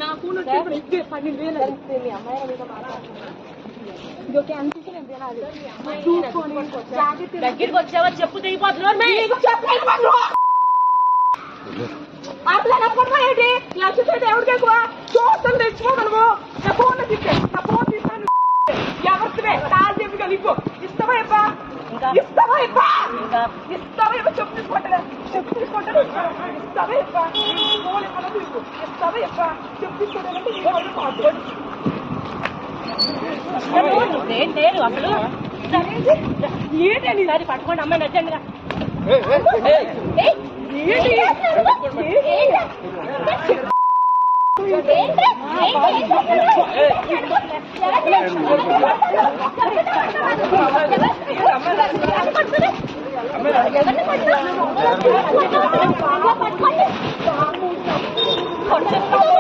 నాకు 12,000 మీ అమ్మాయి మీద దగ్గరికి వచ్చావా చెప్పు తెగిపోతున్నావు అట్లా నమ్మకమేంటి లక్ష ఎవరికి ఎక్కువ చూస్తాను తెచ్చిపోగలవు నా ఫోన్ తిట్టే నా ఫోన్ తీస్తాను ఎవరివే కాలు చెప్పి కలిపో ఇస్తావా ఇస్తావా ఇస్తావా చెప్పు తీసుకుంటా చెప్పు తీసుకుంటాను ఇస్తావా ఫోన్ ఇస్తావా చెప్పు తీసుకుంటానంటే లేదు అసలు ఏంటండి ఈసారి పట్టుకోండి అమ్మాయి నచ్చండిగా పట్టుకోండి